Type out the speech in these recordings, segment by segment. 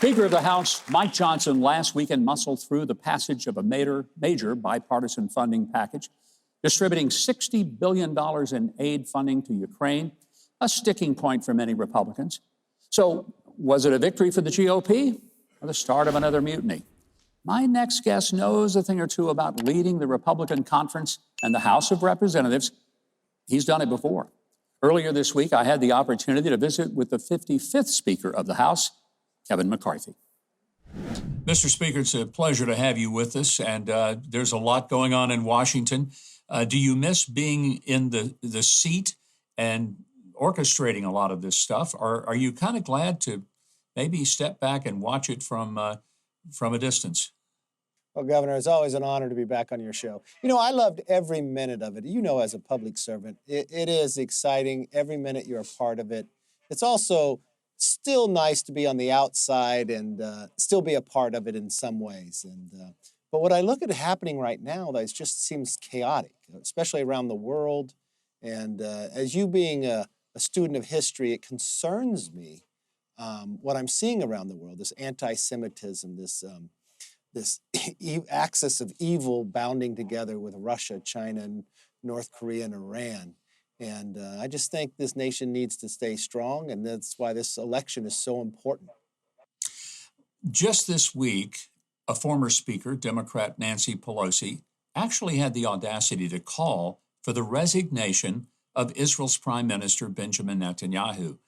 Speaker of the House Mike Johnson last weekend muscled through the passage of a major bipartisan funding package, distributing $60 billion in aid funding to Ukraine, a sticking point for many Republicans. So was it a victory for the GOP or the start of another mutiny? My next guest knows a thing or two about leading the Republican conference and the House of Representatives. He's done it before. Earlier this week, I had the opportunity to visit with the 55th Speaker of the House, Kevin McCarthy. Mr. Speaker, it's a pleasure to have you with us, and there's a lot going on in Washington. Do you miss being in the seat and orchestrating a lot of this stuff, or are you kind of glad to maybe step back and watch it from a distance? Well, Governor, it's always an honor to be back on your show. You know, I loved every minute of it. You know, as a public servant, it is exciting. Every minute you're a part of it. It's also still nice to be on the outside and still be a part of it in some ways. But what I look at happening right now, it just seems chaotic, especially around the world. And as you being a student of history, it concerns me what I'm seeing around the world, this anti-Semitism, this axis of evil bounding together with Russia, China, and North Korea and Iran. And I just think this nation needs to stay strong, and that's why this election is so important. Just this week, a former speaker, Democrat Nancy Pelosi, actually had the audacity to call for the resignation of Israel's Prime Minister Benjamin Netanyahu.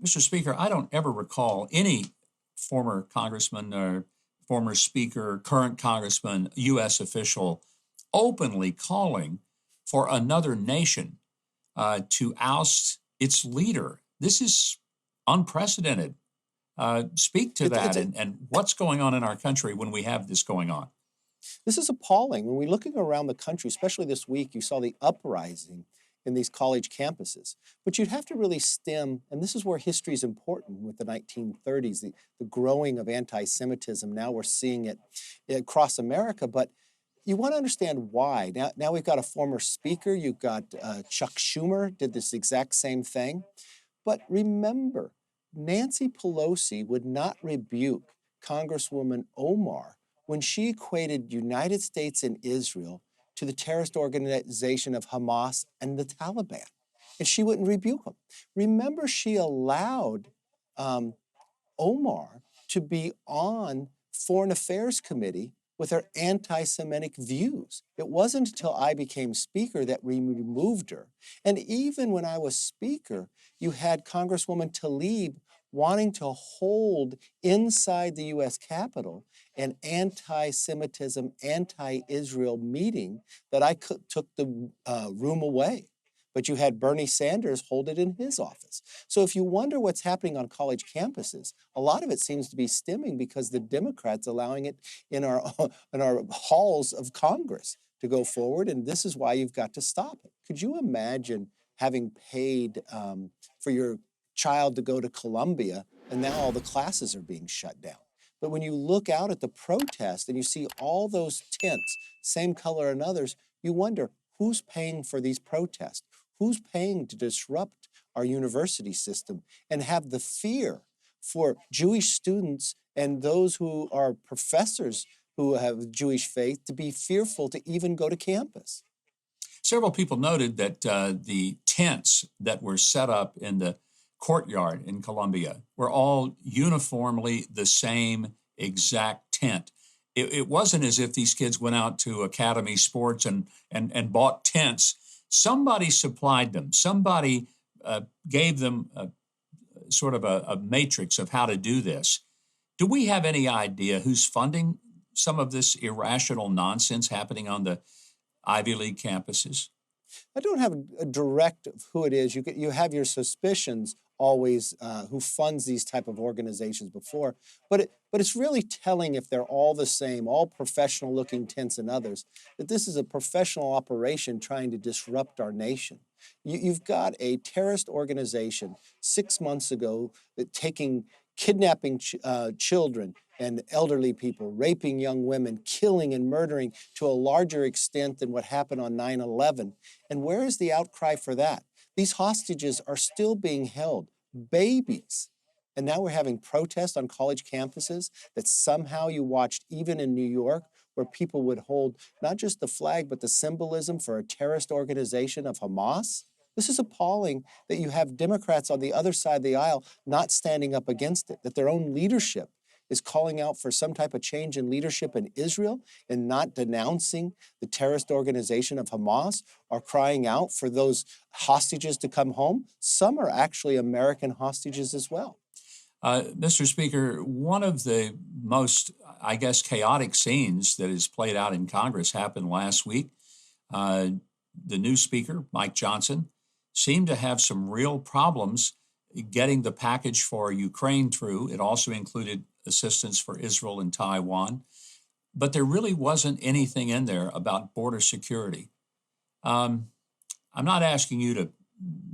Mr. Speaker, I don't ever recall any former congressman or former speaker, current congressman, U.S. official openly calling for another nation to oust its leader. This is unprecedented. Speak to that and what's going on in our country when we have this going on. This is appalling. When we're looking around the country, especially this week, you saw the uprising in these college campuses. But you'd have to really stem, and this is where history is important with the 1930s, the growing of anti-Semitism. Now we're seeing it across America, but you want to understand why. Now we've got a former speaker. You've got Chuck Schumer did this exact same thing. But remember, Nancy Pelosi would not rebuke Congresswoman Omar when she equated United States and Israel to the terrorist organization of Hamas and the Taliban. And she wouldn't rebuke them. Remember, she allowed Omar to be on Foreign Affairs Committee with her anti-Semitic views. It wasn't until I became speaker that we removed her. And even when I was speaker, you had Congresswoman Tlaib wanting to hold inside the U.S. Capitol an anti-Semitism, anti-Israel meeting that I took the room away. But you had Bernie Sanders hold it in his office. So if you wonder what's happening on college campuses, a lot of it seems to be stemming because the Democrats allowing it in our halls of Congress to go forward, and this is why you've got to stop it. Could you imagine having paid for your child to go to Columbia, and now all the classes are being shut down? But when you look out at the protest and you see all those tents, same color and others, you wonder, who's paying for these protests? Who's paying to disrupt our university system and have the fear for Jewish students and those who are professors who have Jewish faith to be fearful to even go to campus? Several people noted that the tents that were set up in the courtyard in Columbia were all uniformly the same exact tent. It wasn't as if these kids went out to Academy Sports and bought tents. Somebody supplied them. Somebody gave them sort of a matrix of how to do this. Do we have any idea who's funding some of this irrational nonsense happening on the Ivy League campuses? I don't have a direct of who it is. You have your suspicions always who funds these type of organizations before, but it's really telling if they're all the same, all professional-looking tents and others, that this is a professional operation trying to disrupt our nation. You've got a terrorist organization 6 months ago kidnapping children and elderly people, raping young women, killing and murdering to a larger extent than what happened on 9/11. And where is the outcry for that? These hostages are still being held, babies. And now we're having protests on college campuses that somehow you watched even in New York, where people would hold not just the flag, but the symbolism for a terrorist organization of Hamas. This is appalling that you have Democrats on the other side of the aisle not standing up against it, that their own leadership is calling out for some type of change in leadership in Israel and not denouncing the terrorist organization of Hamas, or crying out for those hostages to come home. Some are actually American hostages as well. Mr. Speaker, one of the most, I guess, chaotic scenes that has played out in Congress happened last week. The new Speaker, Mike Johnson, seemed to have some real problems getting the package for Ukraine through. It also included assistance for Israel and Taiwan. But there really wasn't anything in there about border security. I'm not asking you to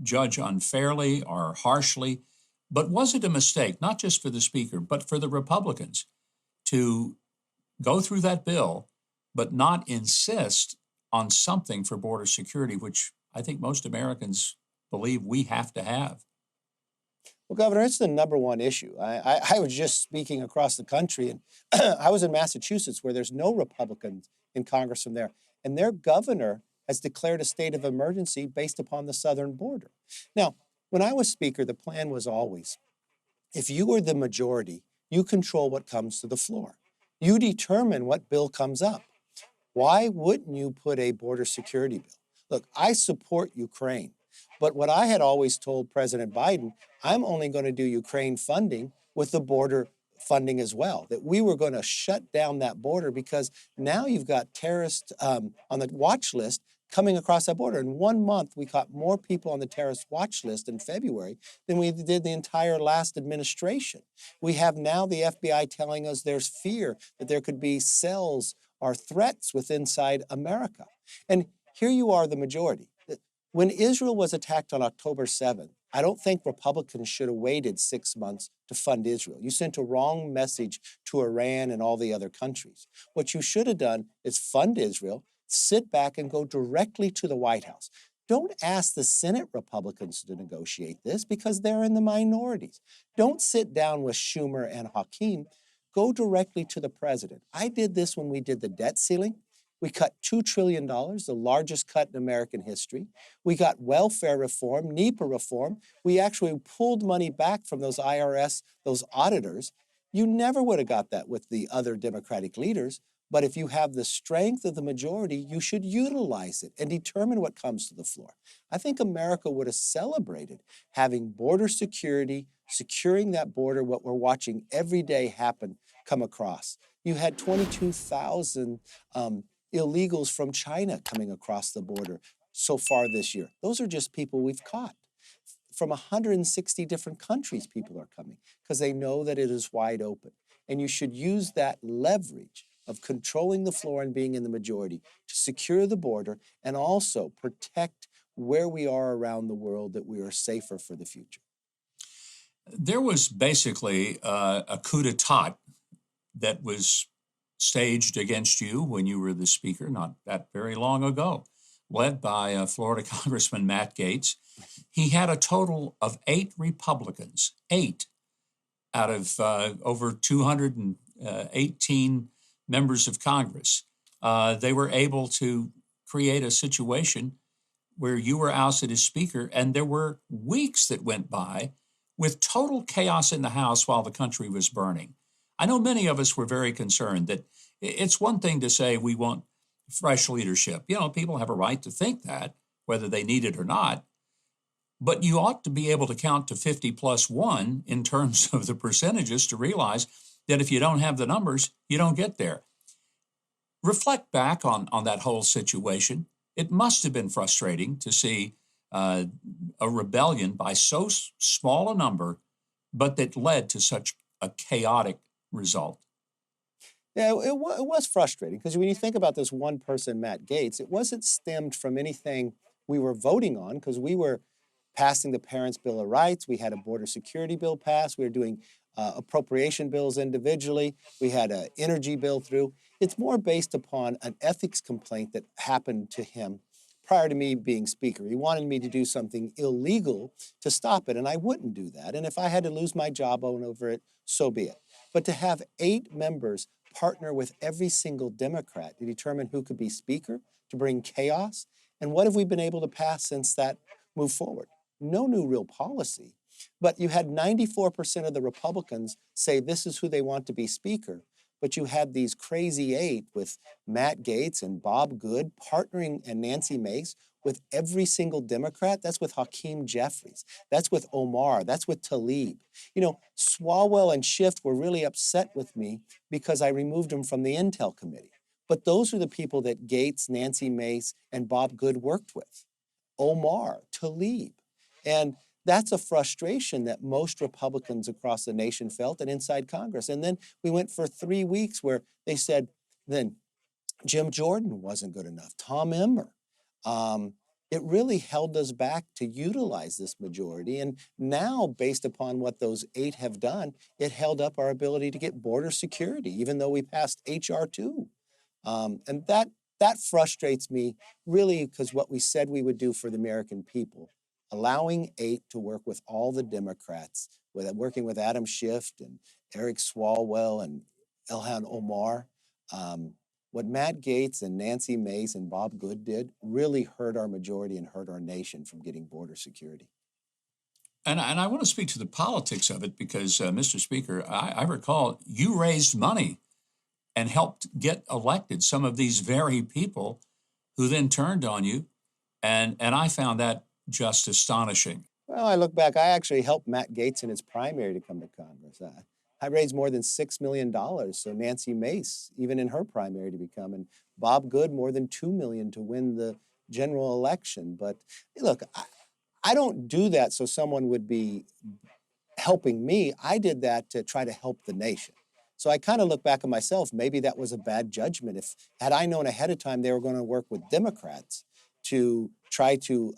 judge unfairly or harshly, but was it a mistake, not just for the Speaker, but for the Republicans to go through that bill, but not insist on something for border security, which I think most Americans believe we have to have? Well, Governor, it's the number one issue. I was just speaking across the country, and I was in Massachusetts, where there's no Republicans in Congress from there, and their governor has declared a state of emergency based upon the southern border. Now, when I was Speaker, the plan was always, if you are the majority, you control what comes to the floor. You determine what bill comes up. Why wouldn't you put a border security bill? Look, I support Ukraine, but what I had always told President Biden, I'm only going to do Ukraine funding with the border funding as well, that we were going to shut down that border because now you've got terrorists on the watch list coming across that border. In 1 month, we caught more people on the terrorist watch list in February than we did the entire last administration. We have now the FBI telling us there's fear that there could be cells or threats within inside America. And here you are, the majority. When Israel was attacked on October 7th, I don't think Republicans should have waited 6 months to fund Israel. You sent a wrong message to Iran and all the other countries. What you should have done is fund Israel, sit back and go directly to the White House. Don't ask the Senate Republicans to negotiate this because they're in the minorities. Don't sit down with Schumer and Hakeem. Go directly to the president. I did this when we did the debt ceiling. We cut $2 trillion, the largest cut in American history. We got welfare reform, NEPA reform. We actually pulled money back from those IRS, those auditors. You never would have got that with the other Democratic leaders. But if you have the strength of the majority, you should utilize it and determine what comes to the floor. I think America would have celebrated having border security, securing that border, what we're watching every day happen, come across. You had 22,000 illegals from China coming across the border so far this year. Those are just people we've caught. From 160 different countries, people are coming because they know that it is wide open. And you should use that leverage of controlling the floor and being in the majority to secure the border and also protect where we are around the world, that we are safer for the future. There was basically a coup d'etat that was staged against you when you were the Speaker not that very long ago, led by Florida Congressman Matt Gaetz. He had a total of 8 Republicans, 8 out of over 218 members of Congress. They were able to create a situation where you were ousted as Speaker, and there were weeks that went by with total chaos in the House while the country was burning. I know many of us were very concerned that it's one thing to say we want fresh leadership. You know, people have a right to think that, whether they need it or not. But you ought to be able to count to 50 plus 1 in terms of the percentages to realize that if you don't have the numbers, you don't get there. Reflect back on that whole situation. It must have been frustrating to see a rebellion by so small a number, but that led to such a chaotic result. Yeah, it was frustrating because when you think about this one person, Matt Gaetz, it wasn't stemmed from anything we were voting on, because we were passing the Parents' Bill of Rights. We had a border security bill passed. We were doing appropriation bills individually. We had an energy bill through. It's more based upon an ethics complaint that happened to him prior to me being speaker. He wanted me to do something illegal to stop it, and I wouldn't do that. And if I had to lose my job over it, so be it. But to have 8 members partner with every single Democrat to determine who could be speaker, to bring chaos, and what have we been able to pass since that move forward? No new real policy. But you had 94% of the Republicans say this is who they want to be speaker. But you had these crazy 8 with Matt Gaetz and Bob Good partnering, and Nancy Mace, with every single Democrat. That's with Hakeem Jeffries. That's with Omar. That's with Tlaib. You know, Swalwell and Schiff were really upset with me because I removed them from the Intel Committee. But those are the people that Gaetz, Nancy Mace, and Bob Good worked with. Omar, Tlaib. And that's a frustration that most Republicans across the nation felt and inside Congress. And then we went for 3 weeks where they said, then Jim Jordan wasn't good enough, Tom Emmer. It really held us back to utilize this majority. And now, based upon what those 8 have done, it held up our ability to get border security, even though we passed H.R. 2. And that frustrates me, really, because what we said we would do for the American people, allowing 8 to work with all the Democrats, working with Adam Schiff and Eric Swalwell and Ilhan Omar. What Matt Gaetz and Nancy Mace and Bob Good did really hurt our majority and hurt our nation from getting border security. And I want to speak to the politics of it because, Mr. Speaker, I recall you raised money and helped get elected some of these very people who then turned on you. And I found that just astonishing. Well, I look back, I actually helped Matt Gaetz in his primary to come to Congress. I raised more than $6 million, so Nancy Mace, even in her primary to become, and Bob Good more than $2 million to win the general election. But look, I don't do that so someone would be helping me. I did that to try to help the nation. So I kind of look back at myself, maybe that was a bad judgment. Had I known ahead of time they were going to work with Democrats to try to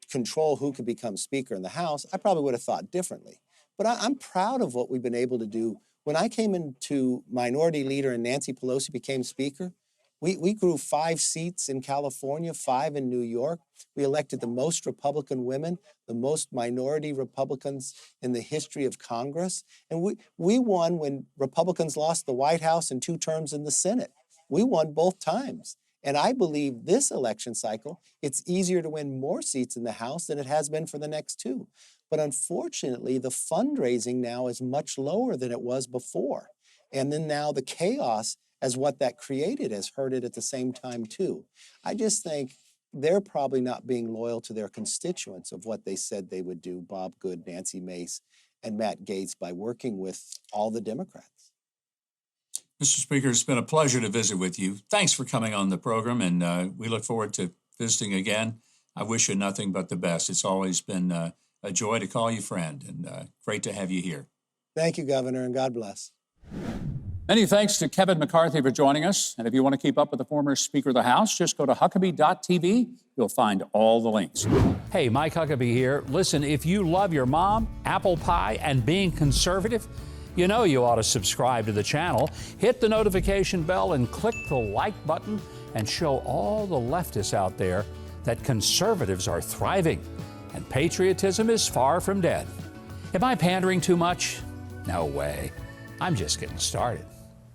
control who could become Speaker in the House, I probably would have thought differently. But I'm proud of what we've been able to do. When I came into Minority Leader and Nancy Pelosi became Speaker, we grew 5 seats in California, 5 in New York. We elected the most Republican women, the most minority Republicans in the history of Congress. And we won when Republicans lost the White House and 2 terms in the Senate. We won both times. And I believe this election cycle, it's easier to win more seats in the House than it has been for the next 2. But unfortunately, the fundraising now is much lower than it was before. And then now the chaos as what that created has hurt it at the same time too. I just think they're probably not being loyal to their constituents of what they said they would do, Bob Good, Nancy Mace, and Matt Gaetz, by working with all the Democrats. Mr. Speaker, it's been a pleasure to visit with you. Thanks for coming on the program, and we look forward to visiting again. I wish you nothing but the best. It's always been a joy to call you friend, and great to have you here. Thank you, Governor, and God bless. Many thanks to Kevin McCarthy for joining us. And if you want to keep up with the former Speaker of the House, just go to Huckabee.tv. You'll find all the links. Hey, Mike Huckabee here. Listen, if you love your mom, apple pie, and being conservative, you know you ought to subscribe to the channel, hit the notification bell, and click the like button, and show all the leftists out there that conservatives are thriving and patriotism is far from dead. Am I pandering too much? No way. I'm just getting started.